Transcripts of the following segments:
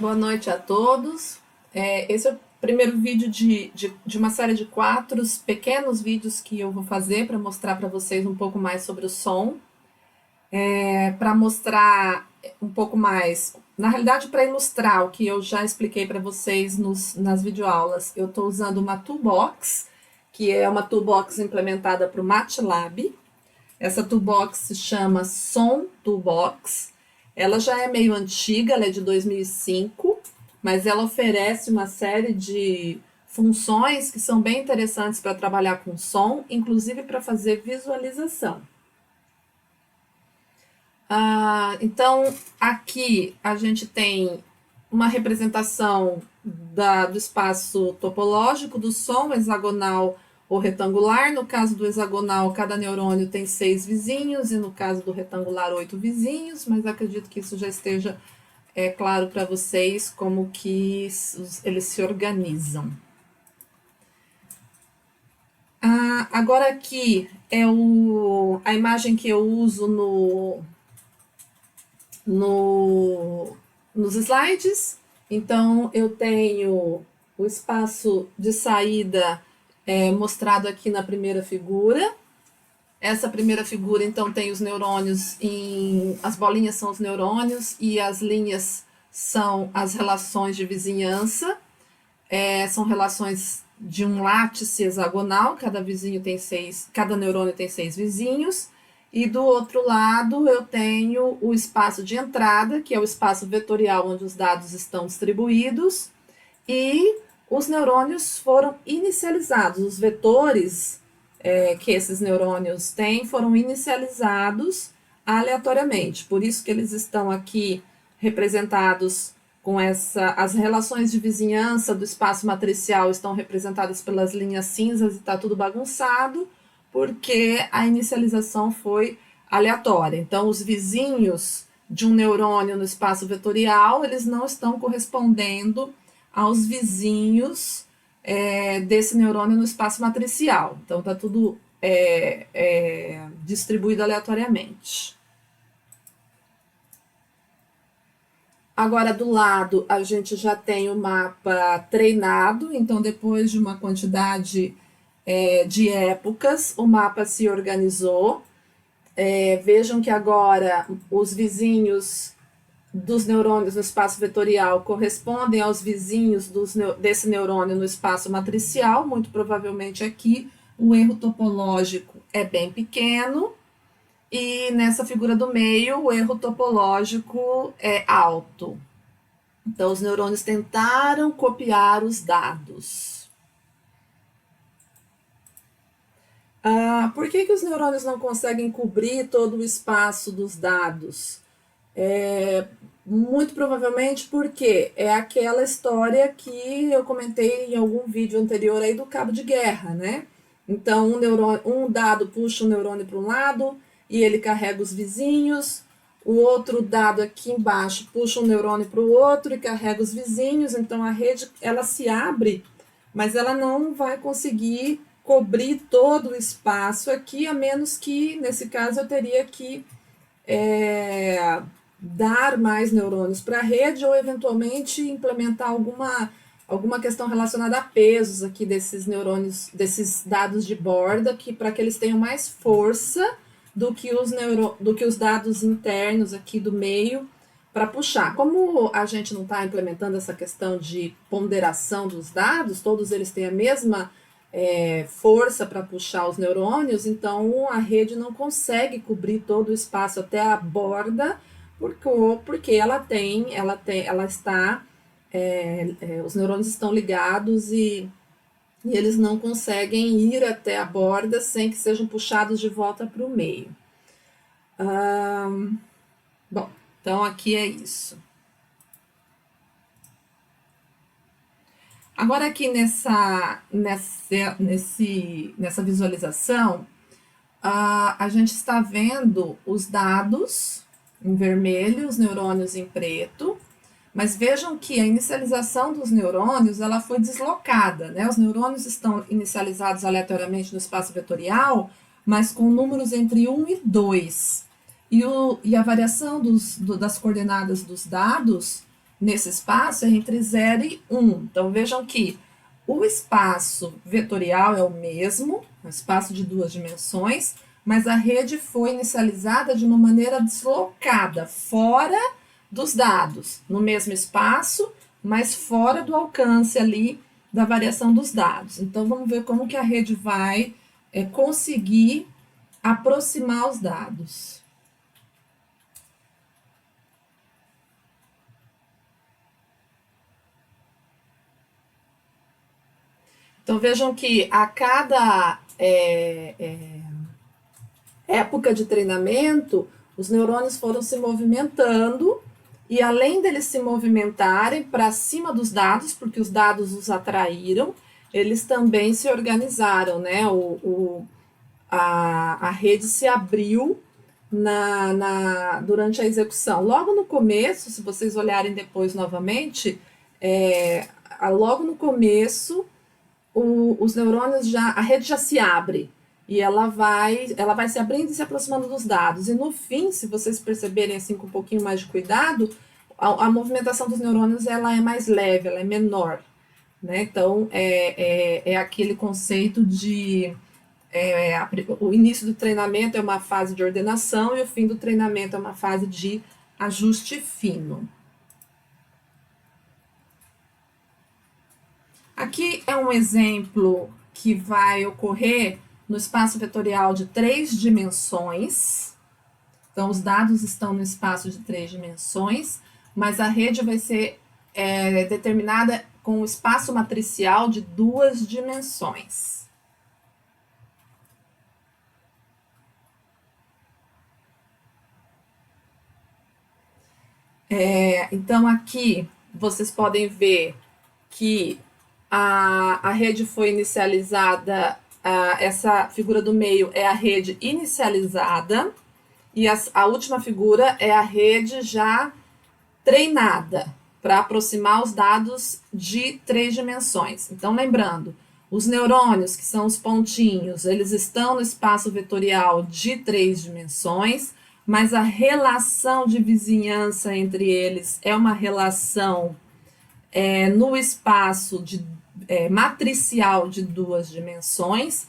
Boa noite a todos. Esse é o primeiro vídeo de uma série de 4 pequenos vídeos que eu vou fazer para mostrar para vocês um pouco mais sobre o som. Para mostrar um pouco mais, na realidade para ilustrar o que eu já expliquei para vocês nas videoaulas, eu estou usando uma toolbox, que é uma toolbox implementada para o MATLAB. Essa toolbox se chama Som Toolbox. Ela já é meio antiga, ela é de 2005, mas ela oferece uma série de funções que são bem interessantes para trabalhar com som, inclusive para fazer visualização. Então, aqui a gente tem uma representação do espaço topológico do som, hexagonal ou retangular. No caso do hexagonal, cada neurônio tem 6 vizinhos, e no caso do retangular, 8 vizinhos, mas acredito que isso já esteja claro para vocês como que eles se organizam. Agora aqui é a imagem que eu uso nos slides. Então, eu tenho o espaço de saída mostrado aqui na primeira figura. Essa primeira figura, então, tem os neurônios, as bolinhas são os neurônios e as linhas são as relações de vizinhança. São relações de um látice hexagonal, cada neurônio tem 6 vizinhos. E do outro lado eu tenho o espaço de entrada, que é o espaço vetorial onde os dados estão distribuídos, e os neurônios foram inicializados. Os vetores que esses neurônios têm foram inicializados aleatoriamente. Por isso que eles estão aqui representados com as relações de vizinhança do espaço matricial estão representadas pelas linhas cinzas e está tudo bagunçado, porque a inicialização foi aleatória. Então, os vizinhos de um neurônio no espaço vetorial, eles não estão correspondendo aos vizinhos desse neurônio no espaço matricial. Então, está tudo distribuído aleatoriamente. Agora, do lado, a gente já tem o mapa treinado. Então, depois de uma quantidade de épocas, o mapa se organizou. Vejam que agora os vizinhos dos neurônios no espaço vetorial correspondem aos vizinhos desse neurônio no espaço matricial. Muito provavelmente aqui o erro topológico é bem pequeno, e nessa figura do meio o erro topológico é alto. Então, os neurônios tentaram copiar os dados. Por que os neurônios não conseguem cobrir todo o espaço dos dados? Muito provavelmente porque é aquela história que eu comentei em algum vídeo anterior aí do cabo de guerra, né? Então, um dado puxa o neurônio para um lado e ele carrega os vizinhos, o outro dado aqui embaixo puxa um neurônio para o outro e carrega os vizinhos. Então, a rede ela se abre, mas ela não vai conseguir cobrir todo o espaço aqui, a menos que, nesse caso, eu teria que dar mais neurônios para a rede ou, eventualmente, implementar alguma questão relacionada a pesos aqui desses neurônios, desses dados de borda, para que eles tenham mais força do que os dados internos aqui do meio para puxar. Como a gente não está implementando essa questão de ponderação dos dados, todos eles têm a mesma força para puxar os neurônios, então a rede não consegue cobrir todo o espaço até a borda, porque os neurônios estão ligados e eles não conseguem ir até a borda sem que sejam puxados de volta para o meio. Bom, então aqui é isso. Agora aqui nessa visualização, a gente está vendo os dados em vermelho, os neurônios em preto, mas vejam que a inicialização dos neurônios ela foi deslocada, né? Os neurônios estão inicializados aleatoriamente no espaço vetorial, mas com números entre 1 e 2. E a variação das coordenadas dos dados nesse espaço é entre 0 e 1. Então, vejam que o espaço vetorial é o mesmo, um espaço de duas dimensões, mas a rede foi inicializada de uma maneira deslocada, fora dos dados, no mesmo espaço, mas fora do alcance ali da variação dos dados. Então, vamos ver como que a rede vai conseguir aproximar os dados. Então, vejam que a cada época de treinamento, os neurônios foram se movimentando e, além deles se movimentarem para cima dos dados, porque os dados os atraíram, eles também se organizaram, né? A rede se abriu durante a execução. Logo no começo, se vocês olharem depois novamente, logo no começo, os neurônios a rede já se abre e ela vai se abrindo e se aproximando dos dados. E no fim, se vocês perceberem assim com um pouquinho mais de cuidado, a movimentação dos neurônios ela é mais leve, ela é menor, né? Então é aquele conceito de o início do treinamento é uma fase de ordenação e o fim do treinamento é uma fase de ajuste fino. Aqui é um exemplo que vai ocorrer no espaço vetorial de 3 dimensões. Então, os dados estão no espaço de 3 dimensões, mas a rede vai ser determinada com o espaço matricial de 2 dimensões. Então, aqui vocês podem ver que a rede foi inicializada, essa figura do meio é a rede inicializada, e a última figura é a rede já treinada, para aproximar os dados de 3 dimensões. Então, lembrando, os neurônios, que são os pontinhos, eles estão no espaço vetorial de 3 dimensões, mas a relação de vizinhança entre eles é uma relação no espaço matricial de 2 dimensões.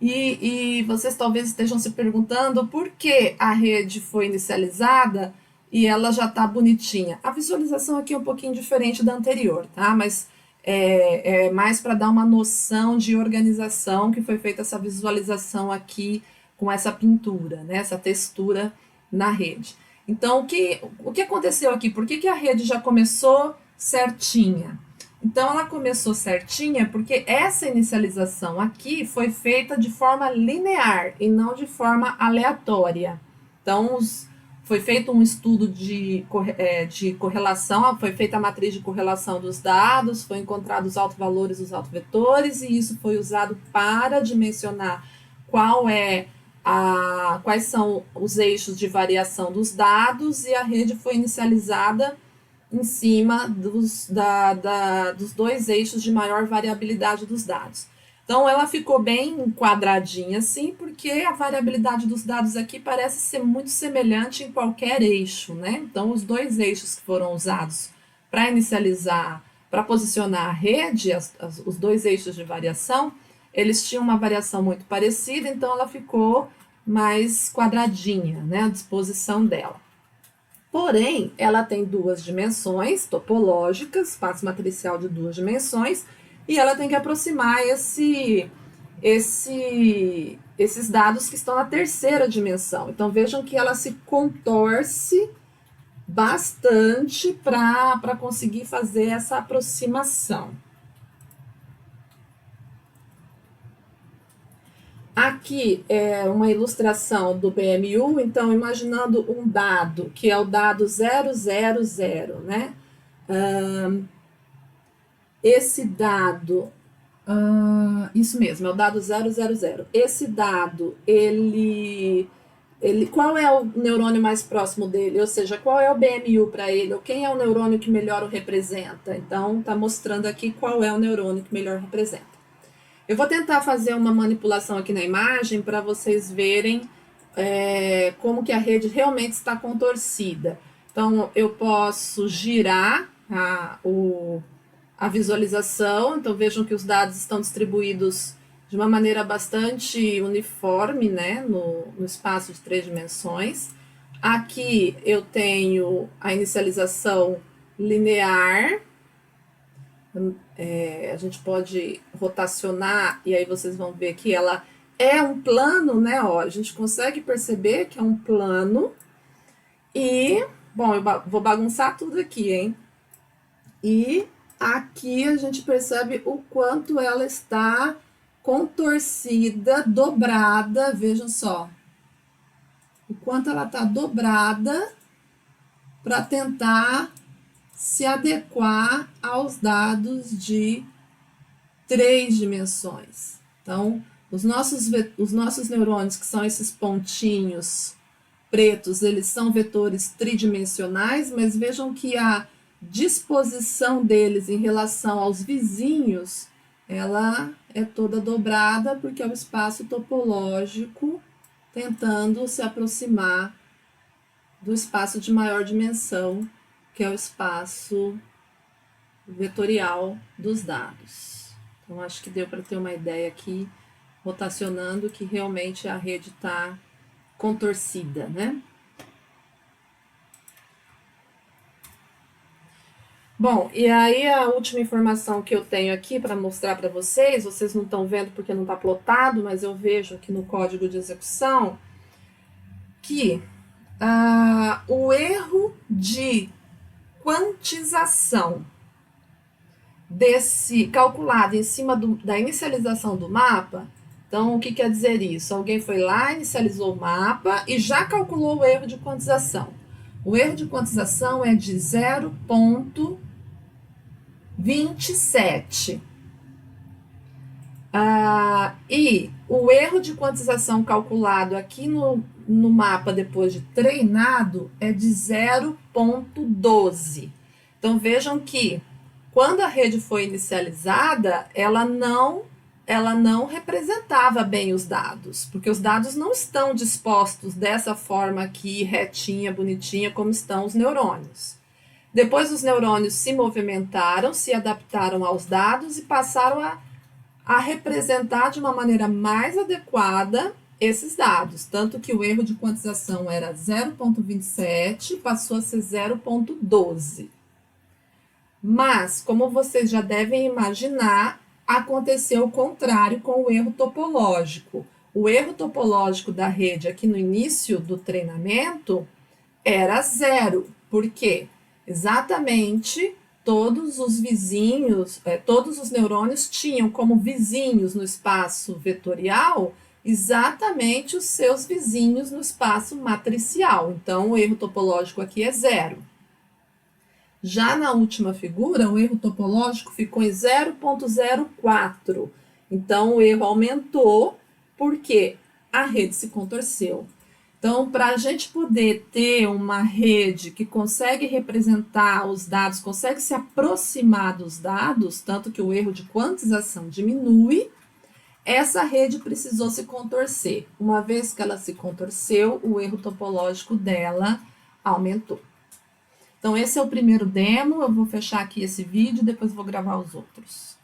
E vocês talvez estejam se perguntando por que a rede foi inicializada e ela já está bonitinha. A visualização aqui é um pouquinho diferente da anterior, tá? Mas é mais para dar uma noção de organização que foi feita essa visualização aqui com essa pintura, né? Essa textura na rede. Então, o que aconteceu aqui? Por que a rede já começou certinha? Então, ela começou certinha porque essa inicialização aqui foi feita de forma linear e não de forma aleatória. Então, foi feito um estudo de correlação, foi feita a matriz de correlação dos dados, foi encontrado os autovalores, os autovetores, e isso foi usado para dimensionar quais são os eixos de variação dos dados, e a rede foi inicializada em cima dos 2 eixos de maior variabilidade dos dados. Então, ela ficou bem quadradinha assim, porque a variabilidade dos dados aqui parece ser muito semelhante em qualquer eixo, né? Então, os 2 eixos que foram usados para inicializar, para posicionar a rede, os 2 eixos de variação, eles tinham uma variação muito parecida, então ela ficou mais quadradinha, né? A disposição dela. Porém, ela tem 2 dimensões topológicas, espaço matricial de 2 dimensões, e ela tem que aproximar esses dados que estão na 3ª dimensão. Então, vejam que ela se contorce bastante para conseguir fazer essa aproximação. Aqui é uma ilustração do BMU, então, imaginando um dado, que é o dado 000, né? Esse dado, isso mesmo, é o dado 000. Esse dado, qual é o neurônio mais próximo dele? Ou seja, qual é o BMU para ele? Ou quem é o neurônio que melhor o representa? Então, está mostrando aqui qual é o neurônio que melhor representa. Eu vou tentar fazer uma manipulação aqui na imagem para vocês verem como que a rede realmente está contorcida. Então, eu posso girar a visualização. Então, vejam que os dados estão distribuídos de uma maneira bastante uniforme, né, no espaço de 3 dimensões. Aqui eu tenho a inicialização linear. A gente pode rotacionar e aí vocês vão ver que ela é um plano, né? Ó, a gente consegue perceber que é um plano. E, bom, eu vou bagunçar tudo aqui, hein? E aqui a gente percebe o quanto ela está contorcida, dobrada, vejam só. O quanto ela está dobrada para tentar se adequar aos dados de 3 dimensões. Então, os nossos neurônios, que são esses pontinhos pretos, eles são vetores tridimensionais, mas vejam que a disposição deles em relação aos vizinhos, ela é toda dobrada, porque é o espaço topológico tentando se aproximar do espaço de maior dimensão, que é o espaço vetorial dos dados. Então, acho que deu para ter uma ideia aqui, rotacionando, que realmente a rede está contorcida, né? Bom, e aí a última informação que eu tenho aqui para mostrar para vocês não estão vendo porque não está plotado, mas eu vejo aqui no código de execução que o erro de quantização calculado em cima da inicialização do mapa. Então, o que quer dizer isso? Alguém foi lá, inicializou o mapa e já calculou o erro de quantização. O erro de quantização é de 0,27. E o erro de quantização calculado aqui no mapa depois de treinado é de 0,12. Então, vejam que quando a rede foi inicializada, ela não representava bem os dados, porque os dados não estão dispostos dessa forma aqui, retinha, bonitinha, como estão os neurônios. Depois os neurônios se movimentaram, se adaptaram aos dados e passaram a representar de uma maneira mais adequada esses dados, tanto que o erro de quantização era 0,27, passou a ser 0,12. Mas, como vocês já devem imaginar, aconteceu o contrário com o erro topológico. O erro topológico da rede aqui no início do treinamento era 0. Por quê? Exatamente todos os vizinhos, todos os neurônios tinham como vizinhos no espaço vetorial exatamente os seus vizinhos no espaço matricial. Então, o erro topológico aqui é 0. Já na última figura, o erro topológico ficou em 0,04. Então, o erro aumentou porque a rede se contorceu. Então, para a gente poder ter uma rede que consegue representar os dados, consegue se aproximar dos dados, tanto que o erro de quantização diminui, essa rede precisou se contorcer. Uma vez que ela se contorceu, o erro topológico dela aumentou. Então, esse é o primeiro demo. Eu vou fechar aqui esse vídeo, depois vou gravar os outros.